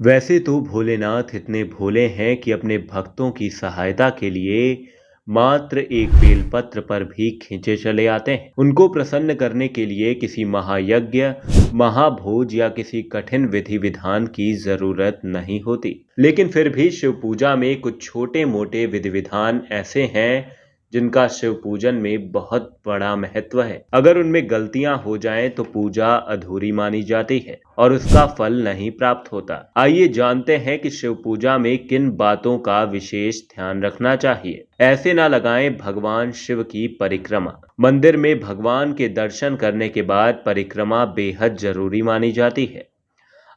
वैसे तो भोलेनाथ इतने भोले हैं कि अपने भक्तों की सहायता के लिए मात्र एक बेलपत्र पर भी खींचे चले आते हैं। उनको प्रसन्न करने के लिए किसी महायज्ञ, महाभोज या किसी कठिन विधि विधान की जरूरत नहीं होती। लेकिन फिर भी शिव पूजा में कुछ छोटे मोटे विधि विधान ऐसे हैं जिनका शिव पूजन में बहुत बड़ा महत्व है। अगर उनमें गलतियां हो जाएं तो पूजा अधूरी मानी जाती है और उसका फल नहीं प्राप्त होता। आइए जानते हैं कि शिव पूजा में किन बातों का विशेष ध्यान रखना चाहिए। ऐसे ना लगाएं भगवान शिव की परिक्रमा। मंदिर में भगवान के दर्शन करने के बाद परिक्रमा बेहद जरूरी मानी जाती है,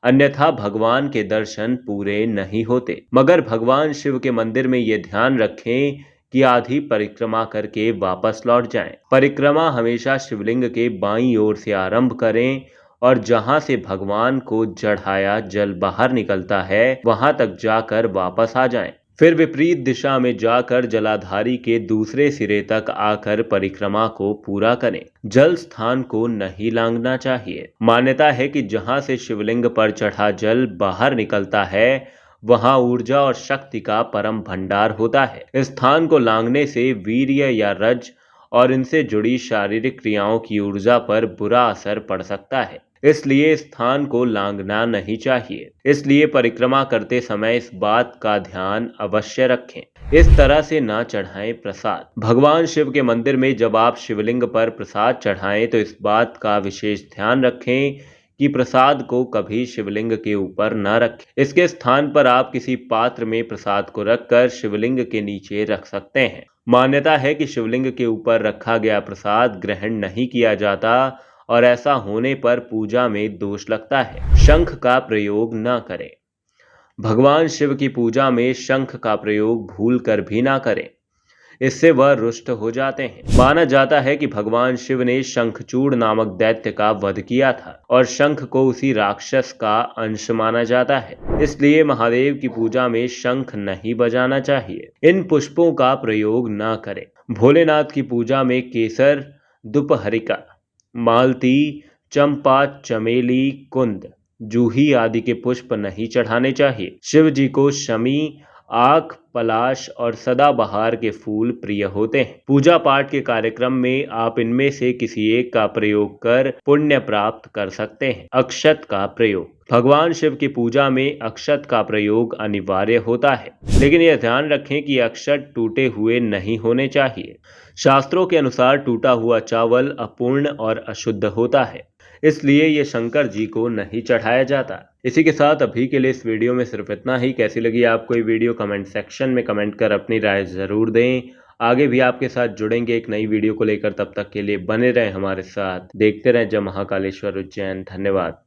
अन्यथा भगवान के दर्शन पूरे नहीं होते। मगर भगवान शिव के मंदिर में ये ध्यान रखें कि आधी परिक्रमा करके वापस लौट जाएं। परिक्रमा हमेशा शिवलिंग के बाईं ओर से आरंभ करें और जहां से भगवान को चढ़ाया जल बाहर निकलता है वहां तक जाकर वापस आ जाएं। फिर विपरीत दिशा में जाकर जलाधारी के दूसरे सिरे तक आकर परिक्रमा को पूरा करें। जल स्थान को नहीं लांघना चाहिए। मान्यता है कि जहां से शिवलिंग पर चढ़ा जल बाहर निकलता है वहां ऊर्जा और शक्ति का परम भंडार होता है। इस स्थान को लांघने से वीर्य या रज और इनसे जुड़ी शारीरिक क्रियाओं की ऊर्जा पर बुरा असर पड़ सकता है, इसलिए इस स्थान को लांघना नहीं चाहिए। इसलिए परिक्रमा करते समय इस बात का ध्यान अवश्य रखें। इस तरह से ना चढ़ाएं प्रसाद। भगवान शिव के मंदिर में जब आप शिवलिंग पर प्रसाद चढ़ाएं तो इस बात का विशेष ध्यान रखें कि प्रसाद को कभी शिवलिंग के ऊपर न रखें। इसके स्थान पर आप किसी पात्र में प्रसाद को रखकर शिवलिंग के नीचे रख सकते हैं। मान्यता है कि शिवलिंग के ऊपर रखा गया प्रसाद ग्रहण नहीं किया जाता और ऐसा होने पर पूजा में दोष लगता है। शंख का प्रयोग न करें। भगवान शिव की पूजा में शंख का प्रयोग भूल कर भी ना करें, इससे वह रुष्ट हो जाते हैं। माना जाता है कि भगवान शिव ने शंखचूड़ नामक दैत्य का वध किया था और शंख को उसी राक्षस का अंश माना जाता है, इसलिए महादेव की पूजा में शंख नहीं बजाना चाहिए। इन पुष्पों का प्रयोग न करें। भोलेनाथ की पूजा में केसर, दुपहरिका, मालती, चंपा, चमेली, कुंद, जूही आदि के पुष्प नहीं चढ़ाने चाहिए। शिव जी को शमी, आख, पलाश और सदाबहार के फूल प्रिय होते हैं। पूजा पाठ के कार्यक्रम में आप इनमें से किसी एक का प्रयोग कर पुण्य प्राप्त कर सकते हैं। अक्षत का प्रयोग। भगवान शिव की पूजा में अक्षत का प्रयोग अनिवार्य होता है, लेकिन यह ध्यान रखें कि अक्षत टूटे हुए नहीं होने चाहिए। शास्त्रों के अनुसार टूटा हुआ चावल अपूर्ण और अशुद्ध होता है, इसलिए ये शंकर जी को नहीं चढ़ाया जाता। इसी के साथ अभी के लिए इस वीडियो में सिर्फ इतना ही। कैसी लगी आपको ये वीडियो कमेंट सेक्शन में कमेंट कर अपनी राय जरूर दें। आगे भी आपके साथ जुड़ेंगे एक नई वीडियो को लेकर। तब तक के लिए बने रहें हमारे साथ, देखते रहें जय महाकालेश्वर उज्जैन। धन्यवाद।